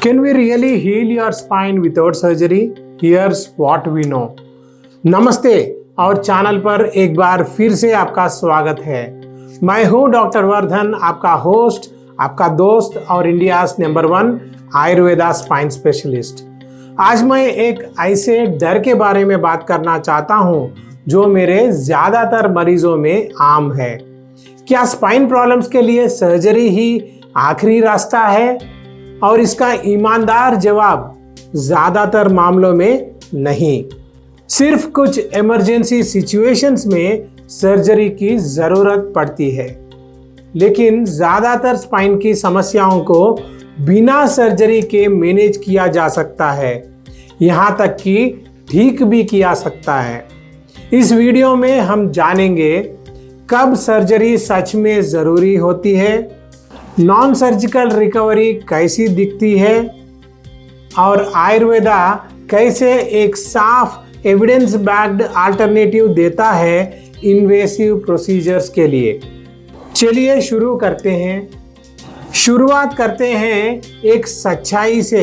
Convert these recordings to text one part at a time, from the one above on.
Can we really heal your spine without surgery? Here's what we know. नमस्ते और channel पर एक बार फिर से आपका स्वागत है। मैं हूं डॉक्टर वर्धन, आपका होस्ट, आपका दोस्त और India's number 1 Ayurveda spine specialist. आज मैं एक ऐसे डर के बारे में बात करना चाहता हूं जो मेरे ज़्यादातर मरीजों में आम है। क्या स्पाइन प्रॉब्लम्स के लिए सर्जरी ही आखिरी रास्ता है? और इसका ईमानदार जवाब ज़्यादातर मामलों में नहीं। सिर्फ कुछ इमरजेंसी सिचुएशंस में सर्जरी की ज़रूरत पड़ती है, लेकिन ज़्यादातर स्पाइन की समस्याओं को बिना सर्जरी के मैनेज किया जा सकता है, यहाँ तक कि ठीक भी किया सकता है। इस वीडियो में हम जानेंगे कब सर्जरी सच में ज़रूरी होती है, नॉन सर्जिकल रिकवरी कैसी दिखती है और आयुर्वेदा कैसे एक साफ एविडेंस बैक्ड अल्टरनेटिव देता है इन्वेसिव प्रोसीजर्स के लिए। चलिए शुरू करते हैं। शुरुआत करते हैं एक सच्चाई से।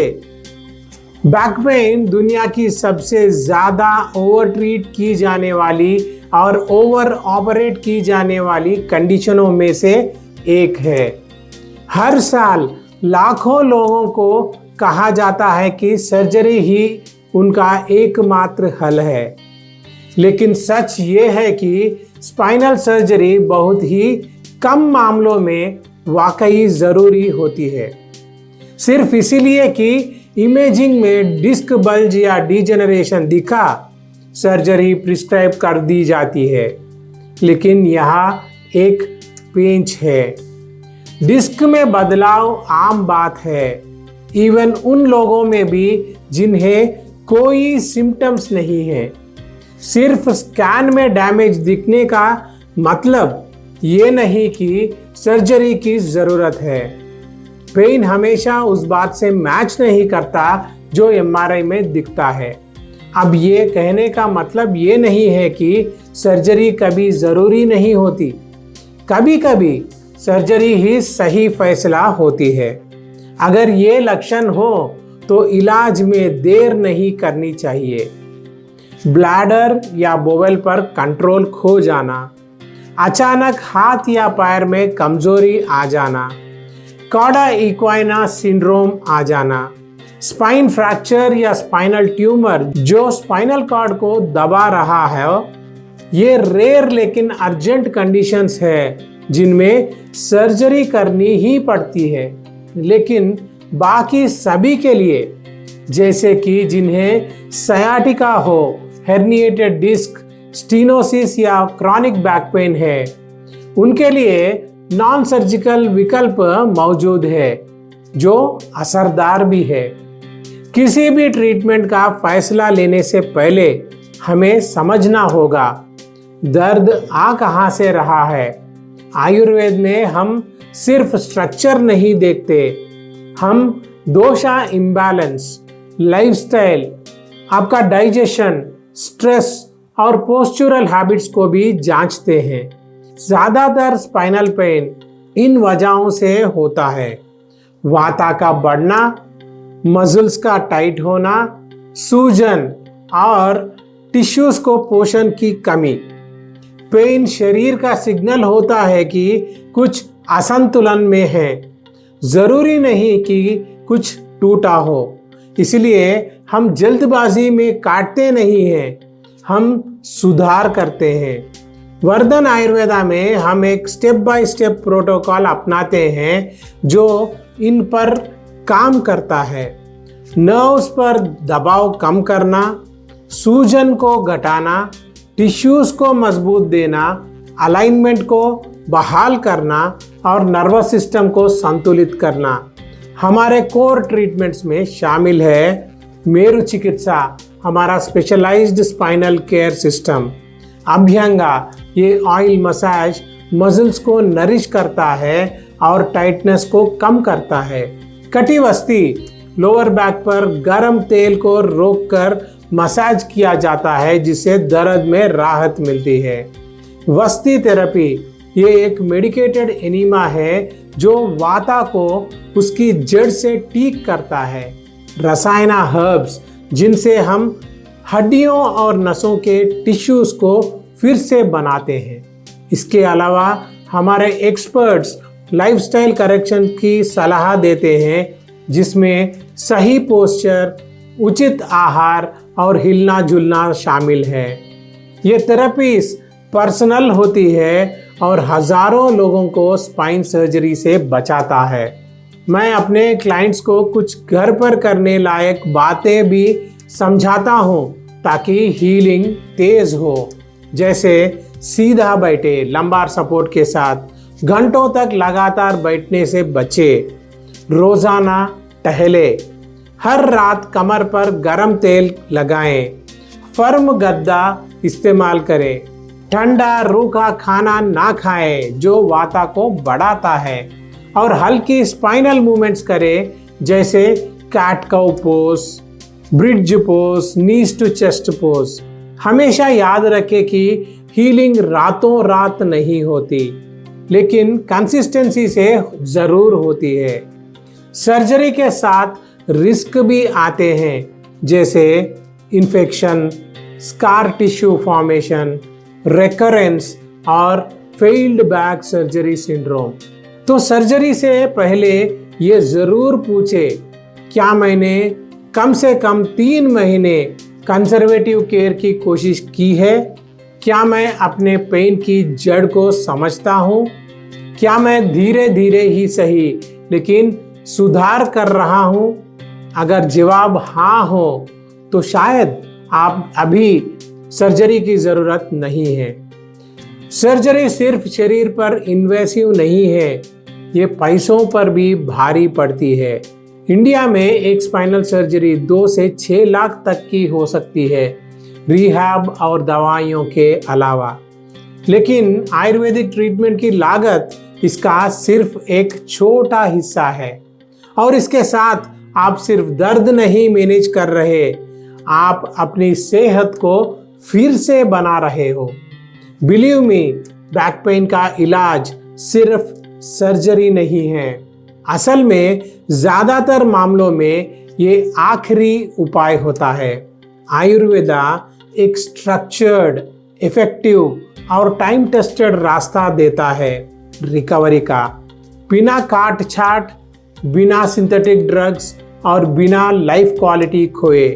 बैक पेन दुनिया की सबसे ज़्यादा ओवर ट्रीट की जाने वाली और ओवर ऑपरेट की जाने वाली कंडीशनों में से एक है। हर साल लाखों लोगों को कहा जाता है कि सर्जरी ही उनका एकमात्र हल है, लेकिन सच ये है कि स्पाइनल सर्जरी बहुत ही कम मामलों में वाकई ज़रूरी होती है। सिर्फ इसीलिए कि इमेजिंग में डिस्क बल्ज या डिजेनरेशन दिखा, सर्जरी प्रिस्क्राइब कर दी जाती है। लेकिन यहाँ एक पेंच है। डिस्क में बदलाव आम बात है, इवन उन लोगों में भी जिन्हें कोई सिम्टम्स नहीं है। सिर्फ स्कैन में डैमेज दिखने का मतलब ये नहीं कि सर्जरी की ज़रूरत है। पेन हमेशा उस बात से मैच नहीं करता जो एमआरआई में दिखता है। अब ये कहने का मतलब ये नहीं है कि सर्जरी कभी ज़रूरी नहीं होती। कभी कभी सर्जरी ही सही फैसला होती है। अगर ये लक्षण हो तो इलाज में देर नहीं करनी चाहिए। ब्लैडर या बोवेल पर कंट्रोल खो जाना, अचानक हाथ या पैर में कमजोरी आ जाना, कॉडा इक्वाइना सिंड्रोम आ जाना, स्पाइन फ्रैक्चर या स्पाइनल ट्यूमर जो स्पाइनल कॉर्ड को दबा रहा है, ये रेयर लेकिन अर्जेंट कंडीशंस है जिनमें सर्जरी करनी ही पड़ती है। लेकिन बाकी सभी के लिए, जैसे कि जिन्हें सयाटिका हो, हेर्निएटेड डिस्क, स्टीनोसिस या क्रॉनिक बैक पेन है, उनके लिए नॉन सर्जिकल विकल्प मौजूद है जो असरदार भी है। किसी भी ट्रीटमेंट का फैसला लेने से पहले हमें समझना होगा दर्द आ कहाँ से रहा है। आयुर्वेद में हम सिर्फ स्ट्रक्चर नहीं देखते, हम दोषा इम्बैलेंस, लाइफस्टाइल, आपका डाइजेशन, स्ट्रेस और पोस्चरल हैबिट्स को भी जांचते हैं। ज़्यादातर स्पाइनल पेन इन वजहों से होता है: वाता का बढ़ना, मसल्स का टाइट होना, सूजन और टिश्यूज को पोषण की कमी। पेन शरीर का सिग्नल होता है कि कुछ असंतुलन में है, ज़रूरी नहीं कि कुछ टूटा हो। इसलिए हम जल्दबाजी में काटते नहीं हैं, हम सुधार करते हैं। वर्धन आयुर्वेदा में हम एक स्टेप बाय स्टेप प्रोटोकॉल अपनाते हैं जो इन पर काम करता है। नर्व्स पर दबाव कम करना, सूजन को घटाना, टिश्यूज को मजबूत देना, अलाइनमेंट को बहाल करना और नर्वस सिस्टम को संतुलित करना हमारे कोर ट्रीटमेंट्स में शामिल है। मेरु चिकित्सा हमारा स्पेशलाइज्ड स्पाइनल केयर सिस्टम। अभ्यंगा ये ऑयल मसाज मसल्स को नरिश करता है और टाइटनेस को कम करता है। कटिवस्ती लोअर बैक पर गर्म तेल को रोककर मसाज किया जाता है जिससे दर्द में राहत मिलती है। वस्ती थेरेपी ये एक मेडिकेटेड एनिमा है जो वाता को उसकी जड़ से ठीक करता है। रसायना हर्ब्स जिनसे हम हड्डियों और नसों के टिश्यूज को फिर से बनाते हैं। इसके अलावा हमारे एक्सपर्ट्स लाइफस्टाइल करेक्शन की सलाह देते हैं, जिसमें सही पोस्चर, उचित आहार और हिलना जुलना शामिल है। ये थेरेपीज पर्सनल होती है और हजारों लोगों को स्पाइन सर्जरी से बचाता है। मैं अपने क्लाइंट्स को कुछ घर पर करने लायक बातें भी समझाता हूँ ताकि हीलिंग तेज हो, जैसे सीधा बैठे लंबार सपोर्ट के साथ, घंटों तक लगातार बैठने से बचे, रोजाना टहले, हर रात कमर पर गर्म तेल लगाएं, फर्म गद्दा इस्तेमाल करें, ठंडा रूखा खाना ना खाएं जो वाता को बढ़ाता है, और हल्की स्पाइनल मूवमेंट्स करें जैसे cat cow pose, bridge pose, knees to chest pose. हमेशा याद रखें कि हीलिंग रातों रात नहीं होती, लेकिन कंसिस्टेंसी से जरूर होती है। सर्जरी के साथ रिस्क भी आते हैं, जैसे infection, scar tissue formation, recurrence और फेल्ड बैक सर्जरी सिंड्रोम। तो सर्जरी से पहले ये जरूर पूछे, क्या मैंने कम से कम 3 महीने कंजर्वेटिव केयर की कोशिश की है? क्या मैं अपने पेन की जड़ को समझता हूँ? क्या मैं धीरे धीरे ही सही लेकिन सुधार कर रहा हूँ? अगर जवाब हाँ हो तो शायद आप अभी सर्जरी की जरूरत नहीं है। सर्जरी सिर्फ शरीर पर इन्वेसिव नहीं है, ये पैसों पर भी भारी पड़ती है। इंडिया में एक स्पाइनल सर्जरी 2 से 6 लाख तक की हो सकती है, रिहैब और दवाइयों के अलावा। लेकिन आयुर्वेदिक ट्रीटमेंट की लागत इसका सिर्फ एक छोटा हिस्सा है, और इसके साथ आप सिर्फ दर्द नहीं मैनेज कर रहे, आप अपनी सेहत को फिर से बना रहे हो। बिलीव मी, बैक पेन का इलाज सिर्फ सर्जरी नहीं है। असल में ज्यादातर मामलों में ये आखिरी उपाय होता है। आयुर्वेदा एक स्ट्रक्चर्ड, इफेक्टिव और टाइम टेस्टेड रास्ता देता है रिकवरी का, बिना काट छाट, बिना सिंथेटिक ड्रग्स और बिना लाइफ क्वालिटी खोए।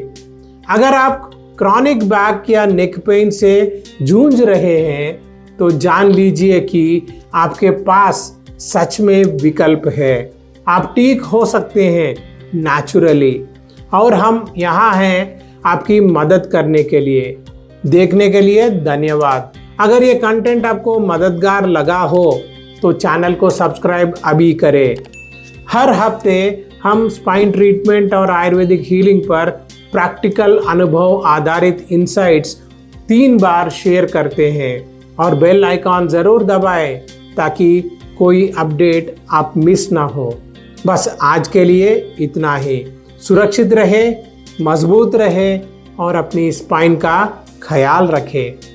अगर आप क्रॉनिक बैक या नेक पेन से जूझ रहे हैं तो जान लीजिए कि आपके पास सच में विकल्प है। आप ठीक हो सकते हैं नेचुरली, और हम यहाँ हैं आपकी मदद करने के लिए। देखने के लिए धन्यवाद। अगर ये कंटेंट आपको मददगार लगा हो तो चैनल को सब्सक्राइब अभी करें। हर हफ्ते हम स्पाइन ट्रीटमेंट और आयुर्वेदिक हीलिंग पर प्रैक्टिकल अनुभव आधारित इंसाइट्स 3 बार शेयर करते हैं, और बेल आइकॉन जरूर दबाएं ताकि कोई अपडेट आप मिस ना हो। बस आज के लिए इतना ही। सुरक्षित रहे, मजबूत रहे और अपनी स्पाइन का ख्याल रखें।